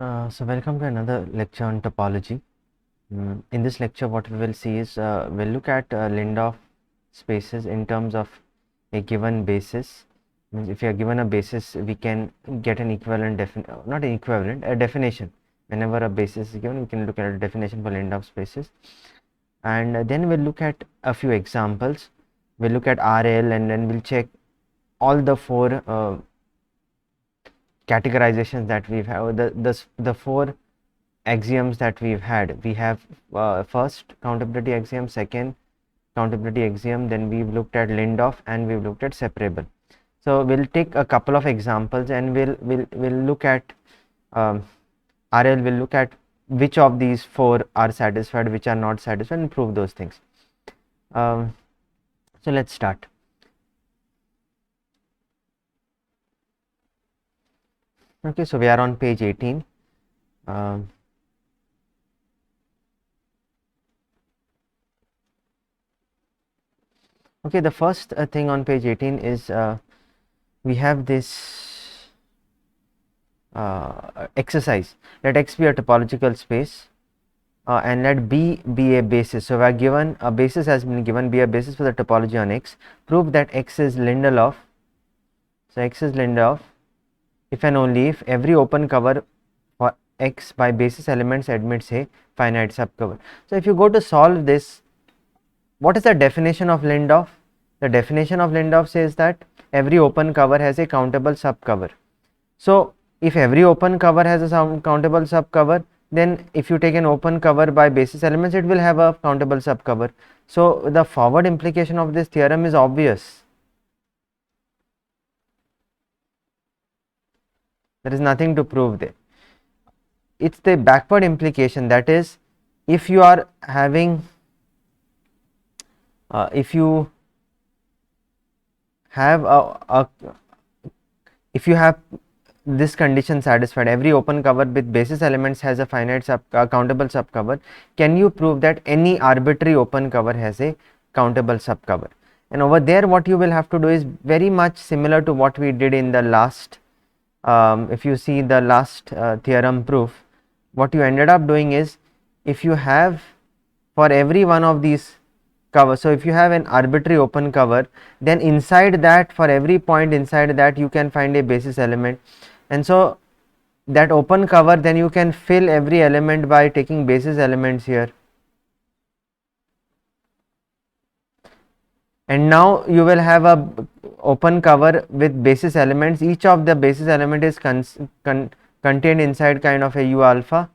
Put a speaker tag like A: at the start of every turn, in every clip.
A: So welcome to another lecture on topology. In this lecture, what we will see is we'll look at Lindoff spaces in terms of a given basis. Means if you are given a basis, we can get an equivalent not an equivalent, a definition. Whenever a basis is given, we can look at a definition for Lindoff spaces, and then we'll look at a few examples. We'll look at RL, and then we'll check all the four categorizations that we've had. The four axioms that we've had. We have first countability axiom, second countability axiom, then we've looked at Lindoff and we've looked at separable. So we'll take a couple of examples and we'll look at RL. Will look at which of these four are satisfied, which are not satisfied, and prove those things. So let's start. Okay, so we are on page 18. Okay, the first thing on page 18 is we have this exercise. Let X be a topological space and let B be a basis. So we are given a basis has been given, be a basis for the topology on X. Prove that X is Lindelof. So X is Lindelof if and only if every open cover for X by basis elements admits a finite subcover. So if you go to solve this, what is the definition of Lindoff? The definition of Lindoff says that every open cover has a countable subcover. So if every open cover has a countable subcover, then if you take an open cover by basis elements, it will have a countable subcover. So the forward implication of this theorem is obvious. There is nothing to prove there. It's the backward implication, that is, if you are having if you have if you have this condition satisfied, every open cover with basis elements has a finite countable subcover, can you prove that any arbitrary open cover has a countable subcover? And over there what you will have to do is very much similar to what we did in the last if you see the last theorem proof, what you ended up doing is, if you have for every one of these cover, so if you have an arbitrary open cover, then inside that, for every point inside that, you can find a basis element, and so that open cover, then you can fill every element by taking basis elements here, and now you will have a open cover with basis elements. Each of the basis element is contained inside kind of a U alpha,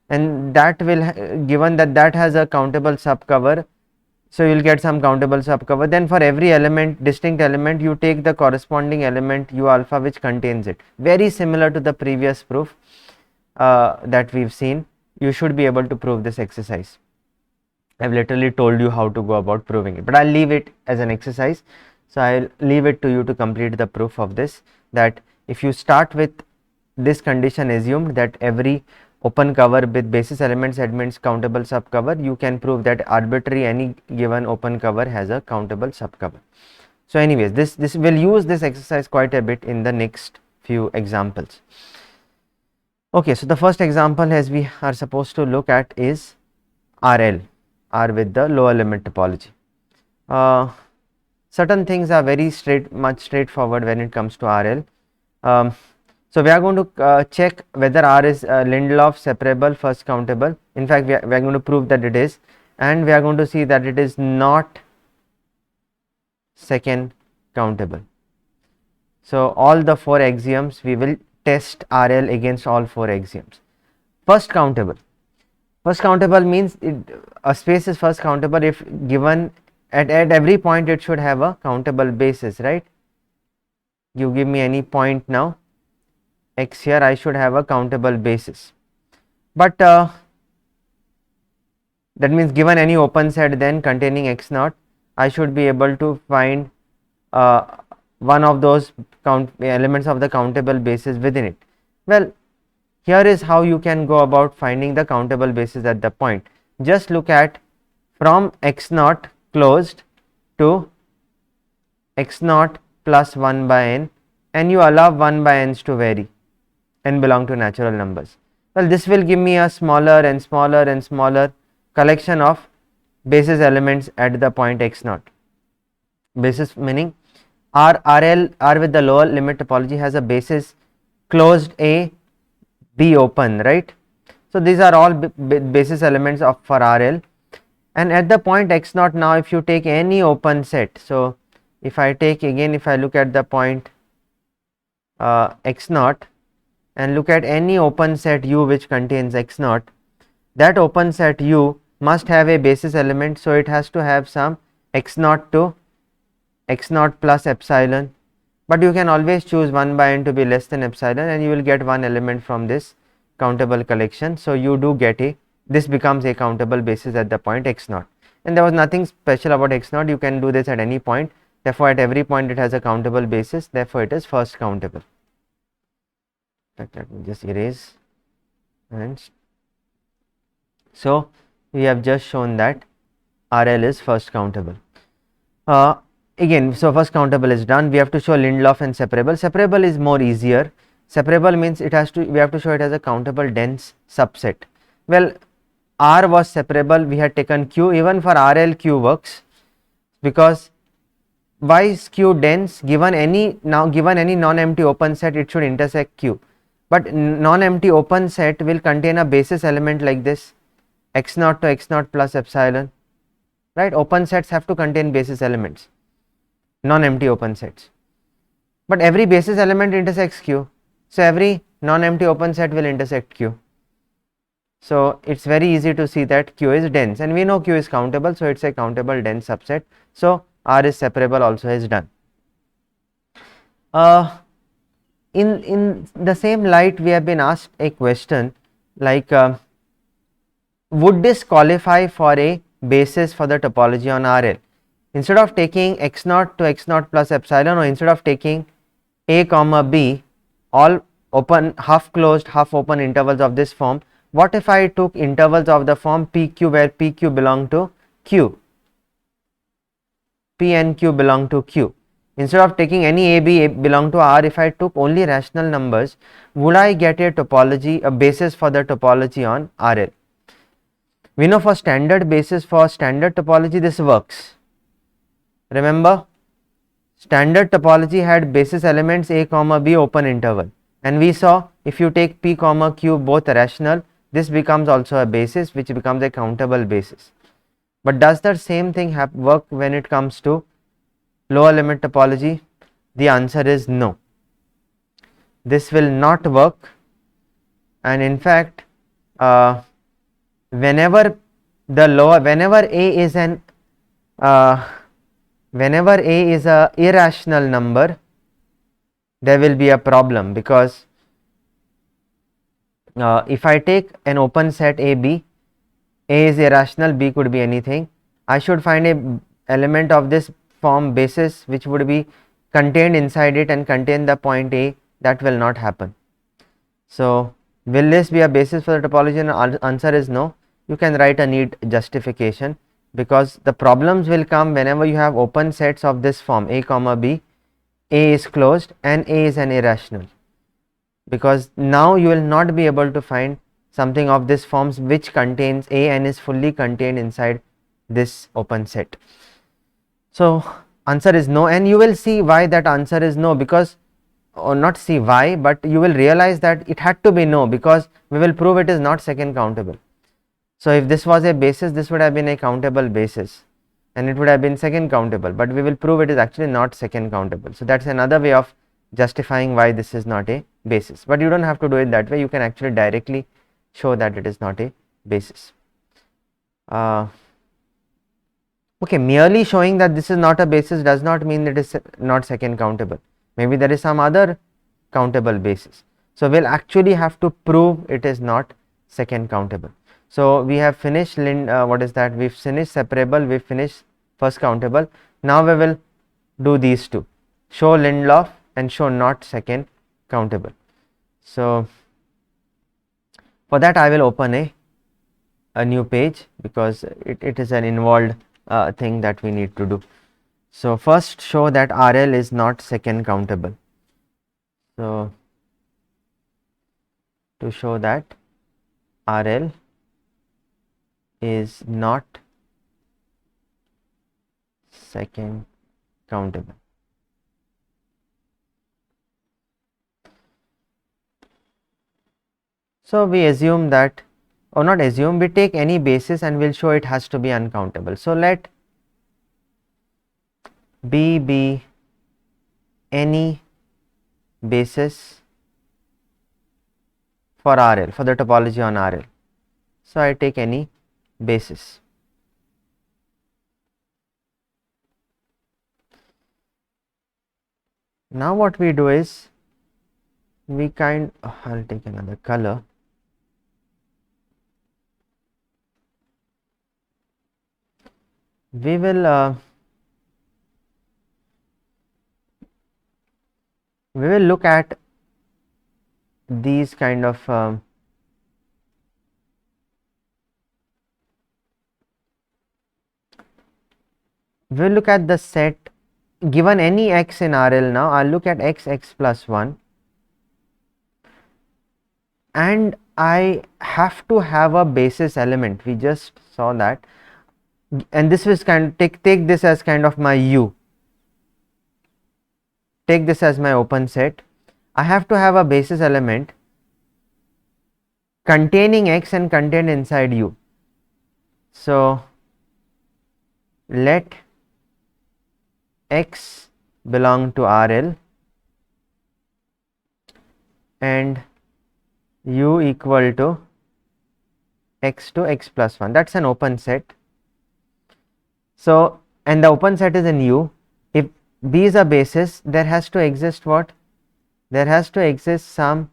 A: and that will given that that has a countable subcover, so you will get some countable subcover. Then for every element, distinct element, you take the corresponding element U alpha which contains it. Very similar to the previous proof that we've seen. You should be able to prove this exercise. I've literally told you how to go about proving it, but I'll leave it as an exercise. So I'll leave it to you to complete the proof of this, that if you start with this condition assumed that every open cover with basis elements admits countable subcover, you can prove that arbitrary any given open cover has a countable subcover. So anyways, this will use this exercise quite a bit in the next few examples. Okay, so the first example as we are supposed to look at is RL, R with the lower limit topology. Certain things are very much straightforward when it comes to RL. So we are going to check whether R is Lindelof, separable, first countable. In fact, we are going to prove that it is, and we are going to see that it is not second countable. So all the four axioms, we will test RL against all four axioms. First countable. First countable means a space is first countable if given at every point it should have a countable basis, right? You give me any point now, X here, I should have a countable basis. But that means given any open set then containing X naught, I should be able to find one of those elements of the countable basis within it. Well, here is how you can go about finding the countable basis at the point. Just look at from X naught closed to X naught plus 1 by n, and you allow 1 by n's to vary. n belong to natural numbers. Well, this will give me a smaller and smaller and smaller collection of basis elements at the point x0. Basis meaning R with the lower limit topology has a basis closed A, B open, right? So these are all basis elements of for RL, and at the point x0 now if you take any open set, so if I take again, if I look at the point x0 and look at any open set U which contains x0, that open set U must have a basis element, so it has to have some x0 to x0 plus epsilon, but you can always choose 1 by n to be less than epsilon and you will get one element from this countable collection. So you do get this becomes a countable basis at the point x0, and there was nothing special about x0, you can do this at any point, therefore at every point it has a countable basis, therefore it is first countable. Let me just erase, and so we have just shown that RL is first countable. Again, so first countable is done. We have to show Lindelof and separable. Separable is more easier. Separable means we have to show it as a countable dense subset. Well, R was separable, we had taken Q. Even for RL, Q works, because why is Q dense? Given any non-empty open set, it should intersect Q, but non-empty open set will contain a basis element like this, x0 to x0 plus epsilon, right? Open sets have to contain basis elements, non-empty open sets, but every basis element intersects Q, so every non-empty open set will intersect Q. So it's very easy to see that Q is dense, and we know Q is countable, so it's a countable dense subset. So R is separable also is done. In the same light, we have been asked a question like, would this qualify for a basis for the topology on RL? Instead of taking x0 to x0 plus epsilon, or instead of taking A comma B, all open, half closed, half open intervals of this form, what if I took intervals of the form PQ, where PQ belong to Q, P and Q belong to Q? Instead of taking any A belong to R, if I took only rational numbers, would I get a topology, a basis for the topology on RL? We know for standard basis, for standard topology, this works. Remember, standard topology had basis elements A comma B open interval, and we saw if you take P comma Q both rational, this becomes also a basis, which becomes a countable basis. But does the same thing work when it comes to lower limit topology? The answer is no. This will not work, and in fact, whenever A is an whenever A is a irrational number, there will be a problem, because if I take an open set AB, A is irrational, B could be anything, I should find a element of this form basis which would be contained inside it and contain the point A. That will not happen. So will this be a basis for the topology? And answer is no. You can write a neat justification, because the problems will come whenever you have open sets of this form A comma B, A is closed and A is an irrational, because now you will not be able to find something of this forms which contains A and is fully contained inside this open set. So answer is no, and you will see why that answer is no, because, or not see why, but you will realize that it had to be no, because we will prove it is not second countable. So if this was a basis, this would have been a countable basis and it would have been second countable, but we will prove it is actually not second countable. So that's another way of justifying why this is not a basis, but you don't have to do it that way. You can actually directly show that it is not a basis. Okay, merely showing that this is not a basis does not mean that it is not second countable. Maybe there is some other countable basis. So we'll actually have to prove it is not second countable. So we have finished we've finished separable, we've finished first countable. Now we will do these two, show Lindelof and show not second countable. So for that I will open a new page, because it is an involved thing that we need to do. So first show that RL is not second countable. So to show that RL is not second countable. So we assume that, or not assume, we take any basis and we'll show it has to be uncountable. So let B be any basis for RL, for the topology on RL. So I take any basis. Now what we do is we I'll take another color. We will look at these kind of we'll look at the set given any x in RL. Now I'll look at x plus 1, and I have to have a basis element. We just saw that, and this is take this as kind of my U. Take this as my open set. I have to have a basis element containing x and contained inside U. So let x belong to RL and U equal to x to x plus 1. That's an open set. So, and the open set is in U. If B is a basis, there has to exist what? There has to exist some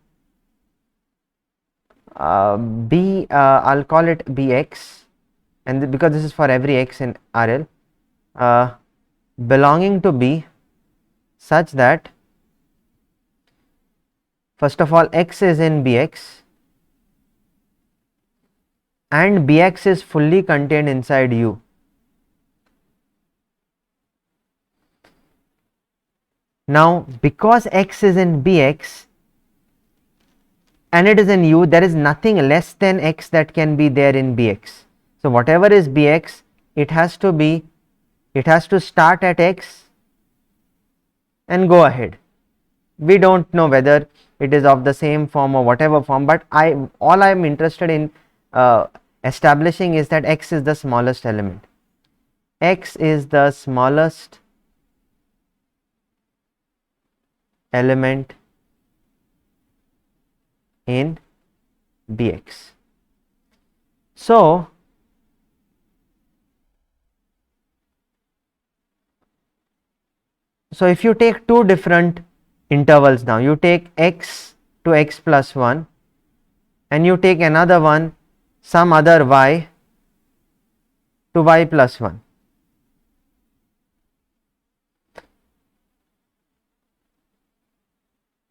A: B, I'll call it Bx, and because this is for every x in RL, belonging to B such that first of all x is in Bx and Bx is fully contained inside U. Now because x is in Bx and it is in U, there is nothing less than x that can be there in Bx. So whatever is Bx, it has to start at x and go ahead. We don't know whether it is of the same form or whatever form, but all I am interested in establishing is that x is the smallest element. X is the smallest element in Bx. So if you take two different intervals now, you take x to x plus 1 and you take another one, some other y to y plus 1.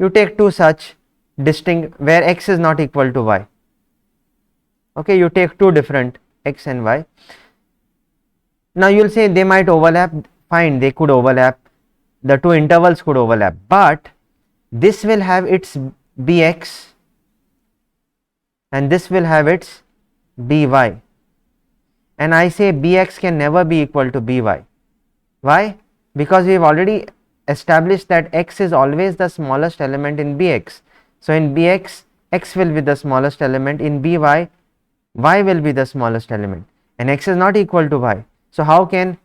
A: You take two such distinct where x is not equal to y. Okay, you take two different x and y. Now you will say they might overlap. Fine, they could overlap. The two intervals could overlap, but this will have its Bx and this will have its By, and I say Bx can never be equal to By. Why? Because we have already established that x is always the smallest element in Bx. So in Bx, x will be the smallest element. In By, y will be the smallest element, and x is not equal to y. So how can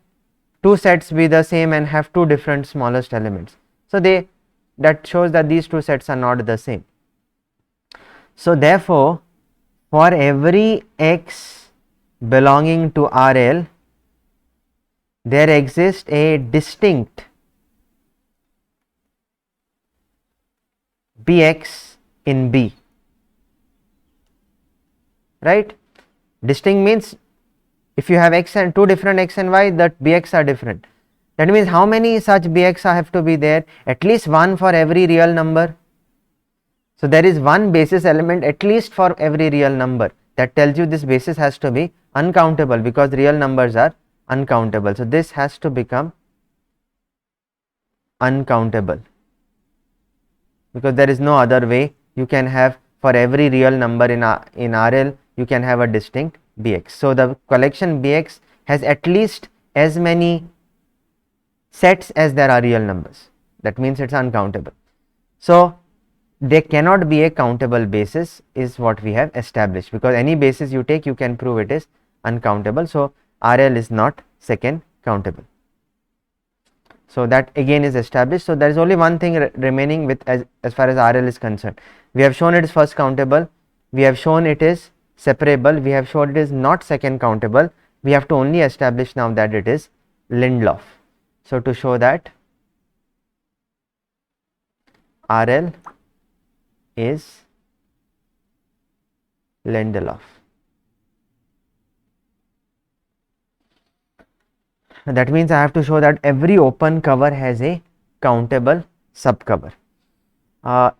A: two sets be the same and have two different smallest elements? So that shows that these two sets are not the same. So therefore, for every x belonging to RL, there exists a distinct Bx in B, right? Distinct means if you have x and two different x and y, that Bx are different. That means how many such Bx have to be there? At least one for every real number. So there is one basis element at least for every real number. That tells you this basis has to be uncountable because real numbers are uncountable. So this has to become uncountable because there is no other way you can have for every real number in RL, you can have a distinct Bx. So the collection Bx has at least as many sets as there are real numbers. That means it's uncountable. So there cannot be a countable basis is what we have established, because any basis you take, you can prove it is uncountable. So RL is not second countable. So that again is established. So there is only one thing remaining with as far as RL is concerned. We have shown it is first countable, we have shown it is separable, we have shown it is not second countable. We have to only establish now that it is Lindelof. So to show that RL is Lindelof, that means I have to show that every open cover has a countable subcover.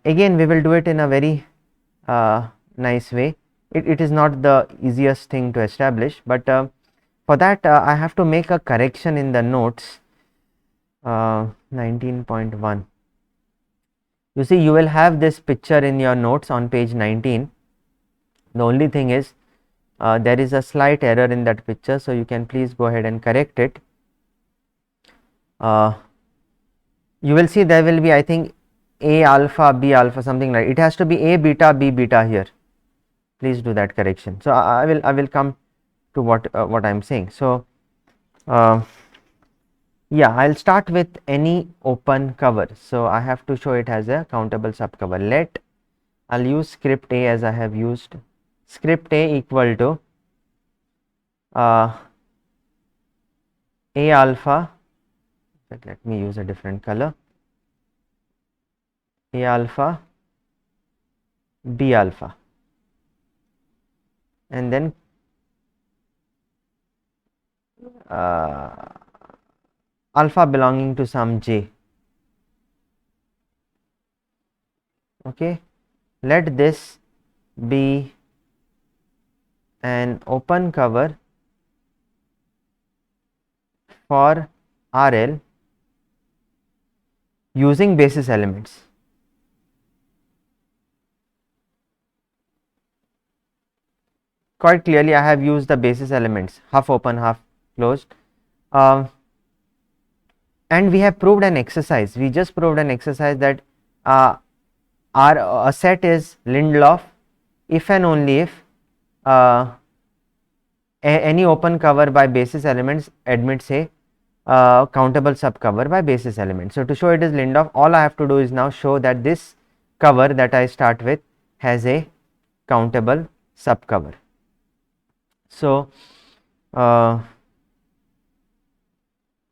A: Again we will do it in a very nice way. It is not the easiest thing to establish, but for that I have to make a correction in the notes. 19.1. You see, you will have this picture in your notes on page 19. The only thing is there is a slight error in that picture, so you can please go ahead and correct it. You will see there will be, I think, A alpha, B alpha, something like it has to be A beta, B beta here. Please do that correction. So I will come to what I am saying. So yeah, I'll start with any open cover. So I have to show it has a countable subcover. I'll use script A as I have used. Script A equal to A alpha. Let me use a different color. A alpha, B alpha, and then alpha belonging to some j. Okay, let this be an open cover for RL using basis elements. Quite clearly I have used the basis elements, half open, half closed. And we have proved an exercise. We just proved an exercise that a set is Lindelof if and only if any open cover by basis elements admits a countable subcover by basis elements. So to show it is Lindelof, all I have to do is now show that this cover that I start with has a countable subcover. So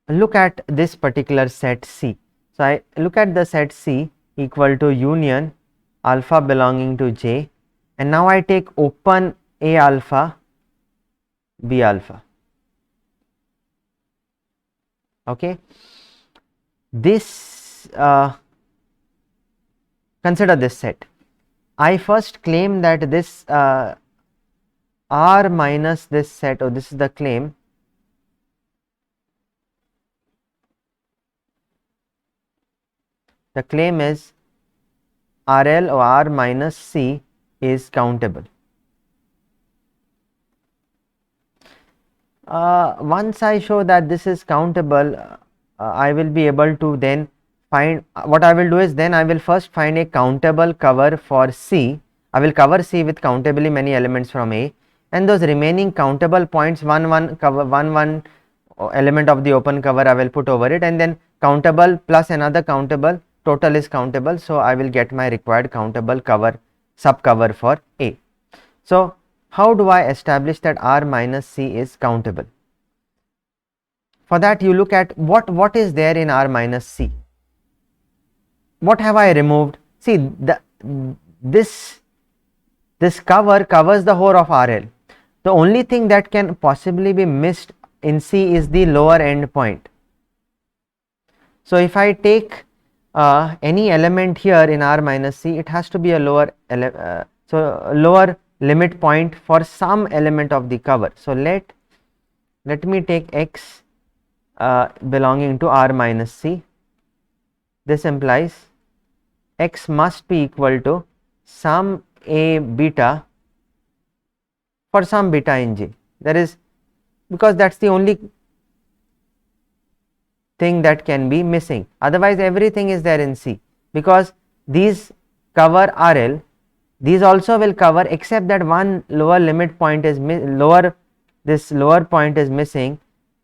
A: look at this particular set C. So I look at the set C equal to union alpha belonging to J, and now I take open A alpha, B alpha. Okay, this consider this set. I first claim that this R minus this set, or this is the claim. The claim is RL or R minus C is countable. Once I show that this is countable, I will be able to then find, what I will do is then I will first find a countable cover for C. I will cover C with countably many elements from A, and those remaining countable points, one element of the open cover I will put over it, and then countable plus another countable, total is countable. So I will get my required countable cover, subcover for A. So how do I establish that R minus C is countable? For that you look at what is there in R minus C. What have I removed? See, this cover covers the whole of RL. The only thing that can possibly be missed in C is the lower end point. So if I take any element here in R minus C, it has to be a lower lower limit point for some element of the cover. So let me take X belonging to R minus C. This implies X must be equal to some A beta for some beta in J. There is, because that's the only thing that can be missing, otherwise everything is there in C, because these cover RL, these also will cover, except that one lower limit point is this lower point is missing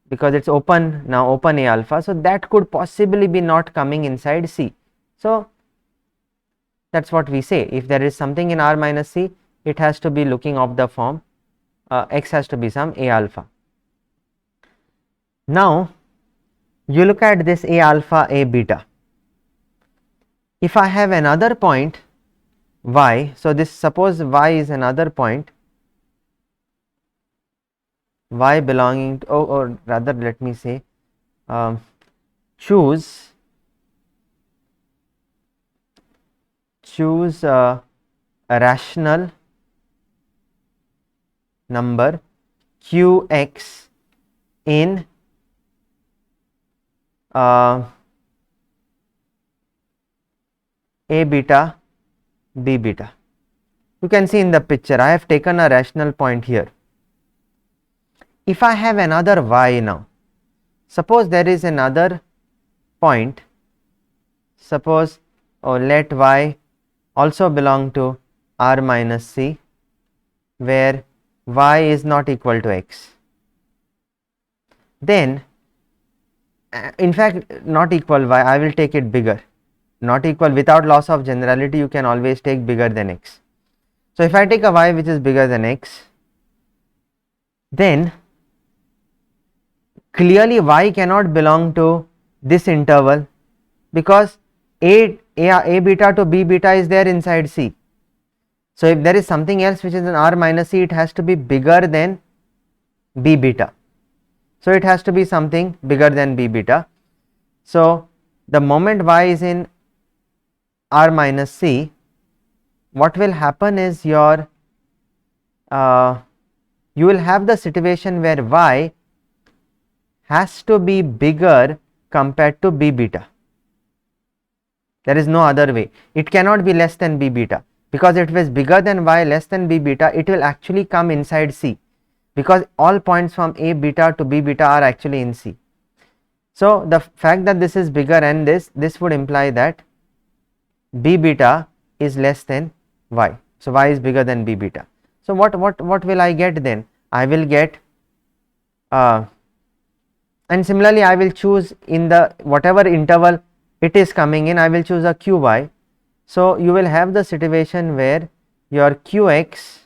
A: because it's open now, open A alpha, so that could possibly be not coming inside C. So that's what we say, if there is something in R minus C, it has to be looking of the form X has to be some A alpha. Now you look at this A alpha, A beta. If I have another point Y, so this, suppose Y is another point, Y belonging to, or rather let me say, choose a rational number Qx in A beta, B beta. You can see in the picture, I have taken a rational point here. If I have another Y now, suppose there is another point, suppose, let Y also belong to R minus C, where Y is not equal to X. Then, in fact, not equal Y, I will take it bigger. Not equal, without loss of generality, you can always take bigger than X. So if I take a Y which is bigger than X, then clearly Y cannot belong to this interval, because A beta to B beta is there inside C. So if there is something else which is in R minus C, it has to be bigger than B beta. So it has to be something bigger than B beta. So the moment Y is in R minus C, what will happen is your you will have the situation where Y has to be bigger compared to B beta. There is no other way. It cannot be less than B beta, because if it is bigger than Y, less than B beta, it will actually come inside C, because all points from A beta to B beta are actually in C. So the fact that this is bigger and this would imply that B beta is less than Y. So Y is bigger than B beta. So what will I get then? I will get and similarly I will choose in the whatever interval it is coming in, I will choose a Qy. So you will have the situation where your Qx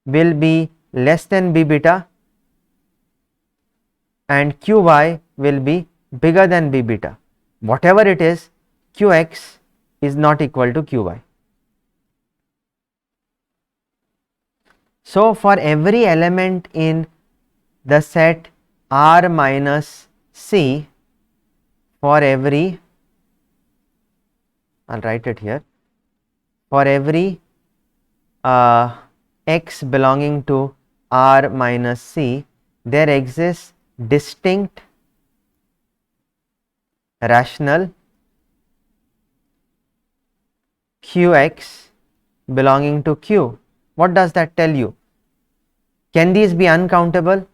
A: will be less than B beta and Qy will be bigger than B beta. Whatever it is, Qx is not equal to Qy. So for every element in the set R minus C, for every, I'll write it here, for every x belonging to R minus C, there exists distinct rational Qx belonging to Q. What does that tell you? Can these be uncountable?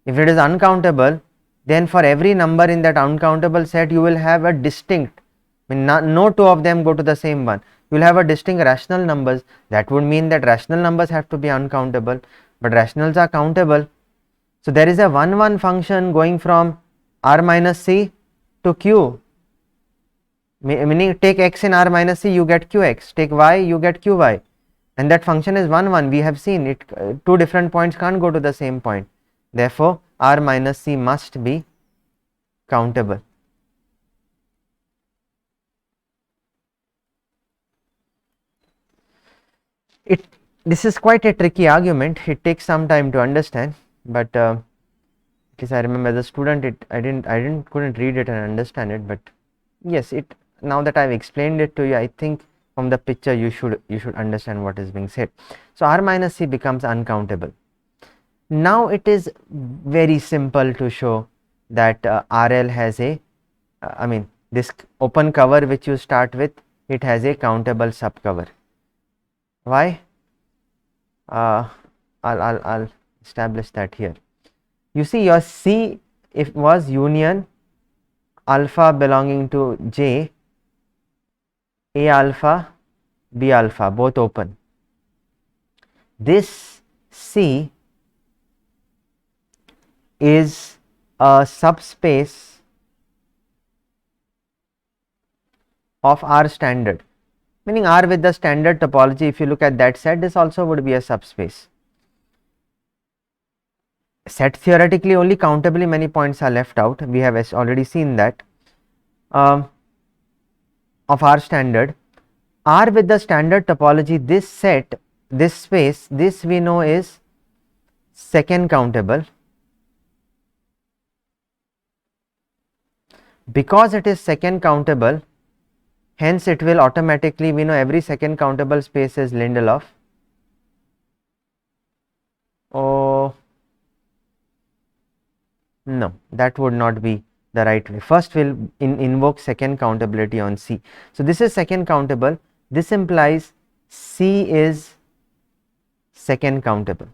A: If it is uncountable, then for every number in that uncountable set, you will have a distinct, no two of them go to the same one. You will have a distinct rational numbers. That would mean that rational numbers have to be uncountable, but rationals are countable. So there is a 1-1 function going from R minus C to Q, meaning take x in R minus C, you get Qx, take y, you get Qy, and that function is 1-1. We have seen it, two different points can't go to the same point. Therefore, R minus C must be countable. This is quite a tricky argument. It takes some time to understand, but because I remember as a student, I couldn't read it and understand it. But yes, now that I've explained it to you, I think from the picture you should understand what is being said. So R minus C becomes uncountable. Now it is very simple to show that RL has a, this open cover which you start with, it has a countable subcover. Why? I'll establish that here. You see, your C if was union alpha belonging to J, A alpha, B alpha, both open. This C is a subspace of R standard, meaning R with the standard topology. If you look at that set, this also would be a subspace. Set theoretically only countably many points are left out. We have already seen that. Of R standard, R with the standard topology, this set, this space, this we know is second countable. Because it is second countable, hence it will automatically, we know every second countable space is Lindelof. Oh no, that would not be the right way. First we'll invoke second countability on C. So this is second countable. This implies C is second countable.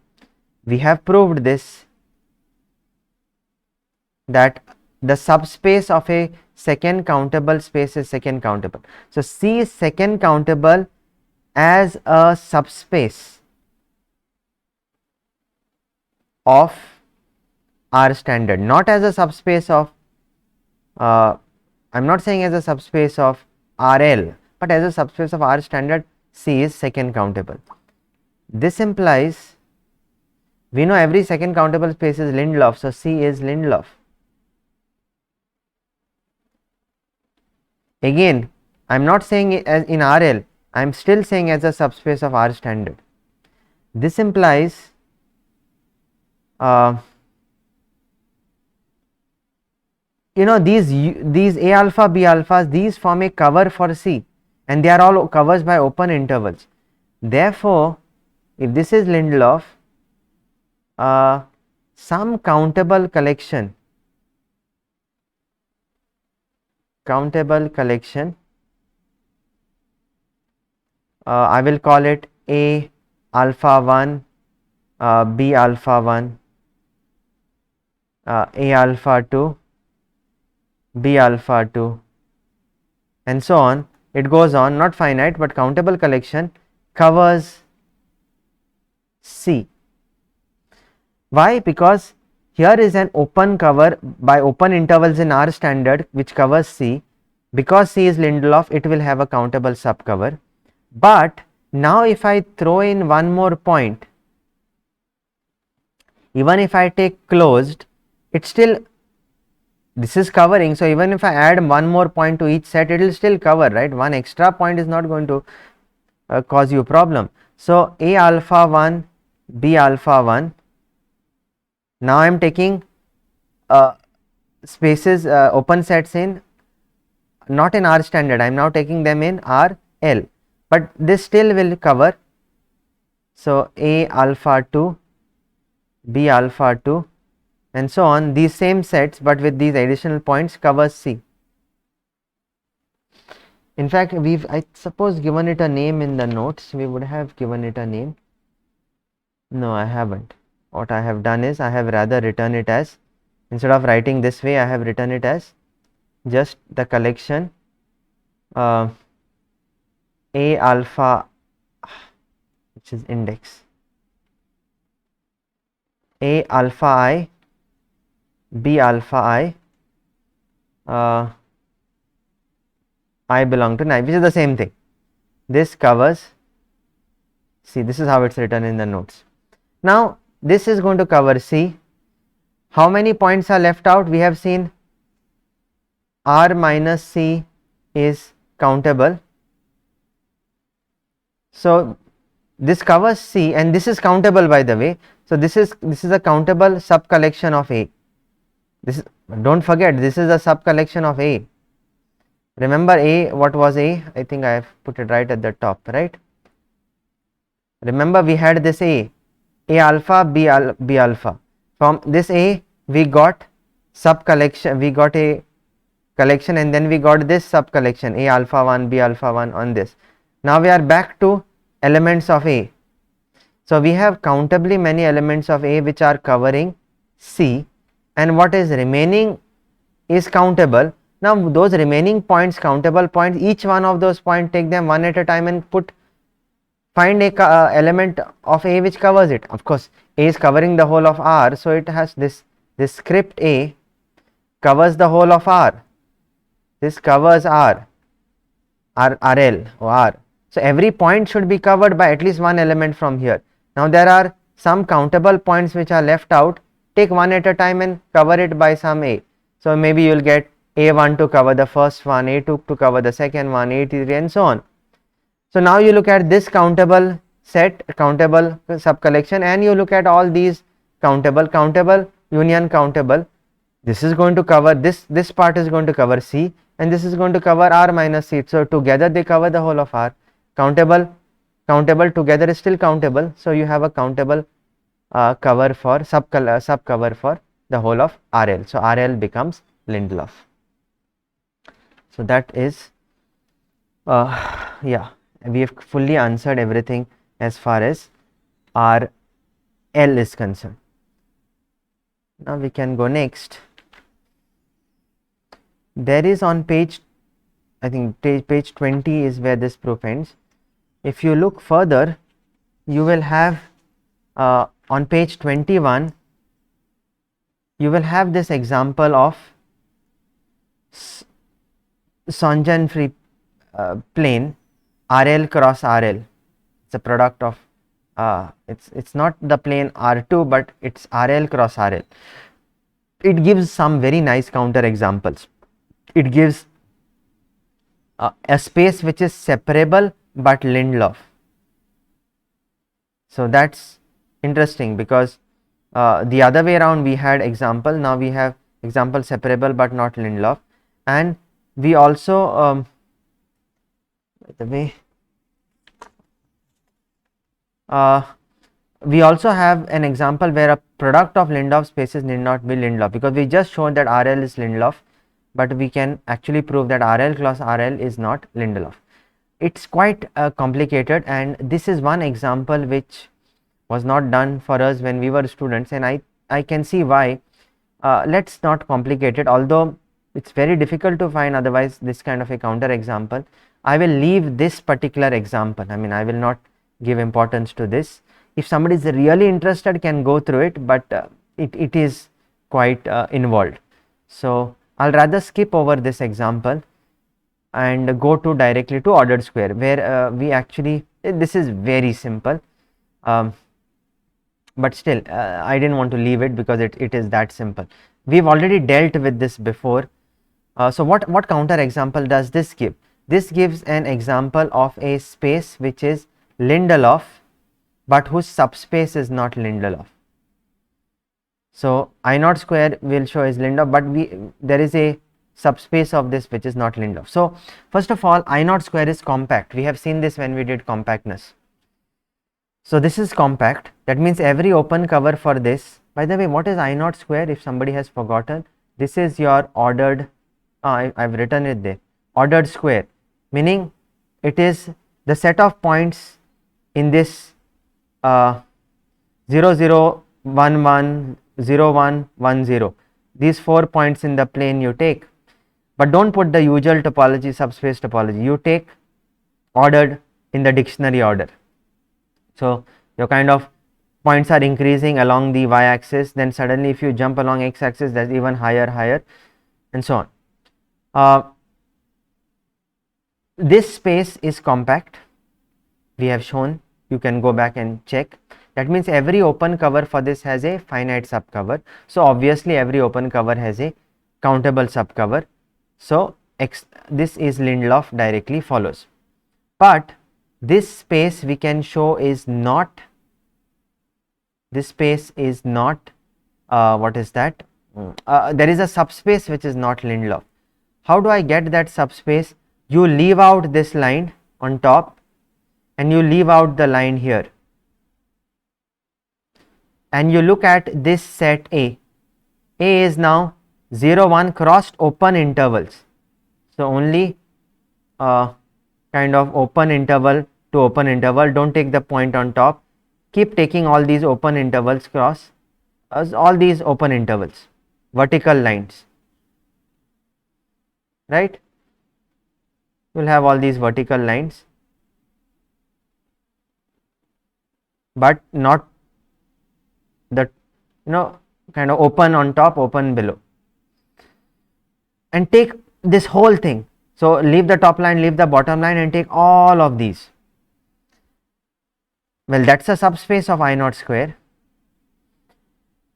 A: We have proved this, that the subspace of a second countable space is second countable. So C is second countable as a subspace of R standard, not as a subspace of I'm not saying as a subspace of RL, but as a subspace of R standard. C is second countable. This implies we know every second countable space is Lindelof, so C is Lindelof. Again, I am not saying it as in RL, I am still saying as a subspace of R standard. This implies you know these A alpha, B alphas, these form a cover for C, and they are all covers by open intervals. Therefore, if this is Lindelof, some countable collection I will call it A alpha 1, B alpha 1, A alpha 2, B alpha 2, and so on. It goes on, not finite but countable collection covers C. Why? Because here is an open cover by open intervals in R standard which covers C. Because C is Lindelof, it will have a countable subcover. But now if I throw in one more point, even if I take closed, it still, this is covering, so even if I add one more point to each set, it will still cover, right? One extra point is not going to cause you problem. So A alpha 1, B alpha 1. Now I am taking spaces, open sets in, not in R standard, I am now taking them in RL, but this still will cover. So A alpha 2, B alpha 2, and so on, these same sets but with these additional points covers C. In fact, we've I suppose given it a name in the notes. We would have given it a name. No, I haven't. What I have done is I have rather written it as, instead of writing this way, I have written it as just the collection A alpha, which is index, A alpha I, B alpha I belong to 9, which is the same thing. This covers C. This is how it's written in the notes. Now this is going to cover C. How many points are left out? We have seen R minus C is countable. So this covers C, and this is countable, by the way. So this is a countable sub collection of A. This is, don't forget, this is a sub collection of A. Remember A, what was A? I think I have put it right at the top, right? Remember we had this A alpha, B alpha. From this A we got sub collection, we got a collection, and then we got this sub collection A alpha 1, B alpha 1 on this. Now we are back to elements of A. So we have countably many elements of A which are covering C, and what is remaining is countable. Now those remaining points, countable points, each one of those points, take them one at a time and find a element of A which covers it. Of course, A is covering the whole of R, so it has this script A covers the whole of R. This covers RL or R. So every point should be covered by at least one element from here. Now there are some countable points which are left out. Take one at a time and cover it by some A. So maybe you will get A1 to cover the first one, A2 to cover the second one, A3 and so on. So now you look at this countable set, countable subcollection, and you look at all these countable union countable. This is going to cover this part is going to cover C, and this is going to cover R minus C. So together they cover the whole of R. Countable together is still countable. So you have a countable cover for subcover for the whole of RL. So RL becomes Lindelof. So that is yeah, we have fully answered everything as far as RL is concerned. Now we can go next. There is on page, I think page 20 is where this proof ends. If you look further, you will have on page 21, you will have this example of Sonjan-free plane RL cross RL. It's a product of it's not the plane R2, but it's RL cross RL. It gives some very nice counter examples. It gives a space which is separable but Lindelof. So that's interesting, because the other way around we had example, now we have example separable but not Lindelof. And we also by the way we also have an example where a product of Lindelof spaces need not be Lindelof, because we just showed that RL is Lindelof, but we can actually prove that RL cross RL is not Lindelof. It's quite complicated, and this is one example which was not done for us when we were students, and I can see why. Let's not complicate it, although it's very difficult to find otherwise this kind of a counter example. I will leave this particular example. I mean, I will not give importance to this. If somebody is really interested, can go through it, but it is quite involved. So I'll rather skip over this example and go to directly to ordered square, where we actually, this is very simple, but still I didn't want to leave it because it is that simple. We've already dealt with this before. So what counter example does this give? This gives an example of a space which is Lindelof but whose subspace is not Lindelof. So I naught square will show as Lindelof, but there is a subspace of this which is not Lindelof. So first of all, I naught square is compact. We have seen this when we did compactness. So this is compact. That means every open cover for this. By the way, what is I naught square? If somebody has forgotten, this is your ordered. I've written it there. Ordered square, meaning it is the set of points in this 0 0 1 1 0 1 1 0. These 4 points in the plane you take, but don't put the usual topology, subspace topology. You take ordered in the dictionary order. So your kind of points are increasing along the y axis, then suddenly if you jump along x axis, that's even higher and so on. This space is compact, we have shown. You can go back and check. That means every open cover for this has a finite subcover. So obviously every open cover has a countable subcover. So this is Lindelof, directly follows. But this space we can show is not, this space is not, what is that? There is a subspace which is not Lindelof. How do I get that subspace? You leave out this line on top and you leave out the line here, and you look at this set A. A is now 0 1 crossed open intervals. So only kind of open interval to open interval. Don't take the point on top. Keep taking all these open intervals cross all these open intervals, vertical lines, right? You will have all these vertical lines, but not the kind of open on top, open below. And take this whole thing. So leave the top line, leave the bottom line, and take all of these. Well, that's a subspace of I naught square.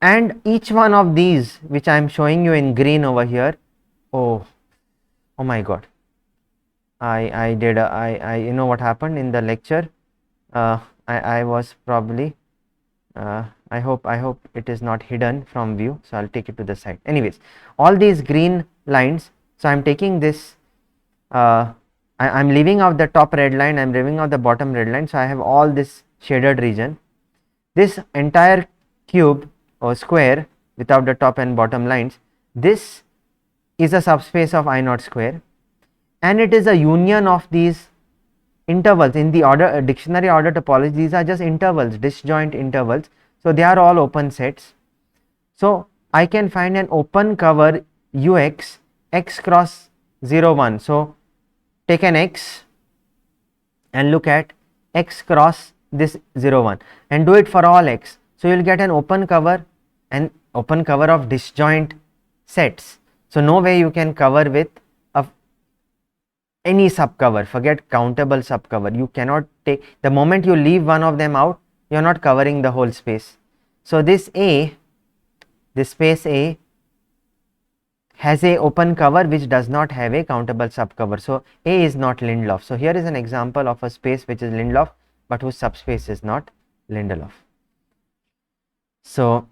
A: And each one of these, which I am showing you in green over here, oh my god, I you know what happened in the lecture. I was probably I hope it is not hidden from view, so I'll take it to the side. Anyways, all these green lines, so I'm taking this, I'm leaving out the top red line, I'm leaving out the bottom red line, so I have all this shaded region. This entire cube or square without the top and bottom lines, this is a subspace of I naught square, and it is a union of these intervals. In the order dictionary order topology, these are just intervals, disjoint intervals, so they are all open sets. So I can find an open cover ux x cross 0 1. So take an x and look at x cross this 0 1 and do it for all x. So you will get an open cover of disjoint sets. So no way you can cover with any subcover, forget countable subcover. You cannot take, the moment you leave one of them out, you are not covering the whole space. So this A, this space A has a open cover which does not have a countable subcover. So A is not Lindelof. So here is an example of a space which is Lindelof but whose subspace is not Lindelof. So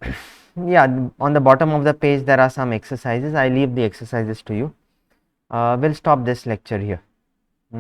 A: yeah, on the bottom of the page there are some exercises. I leave the exercises to you. We'll stop this lecture here.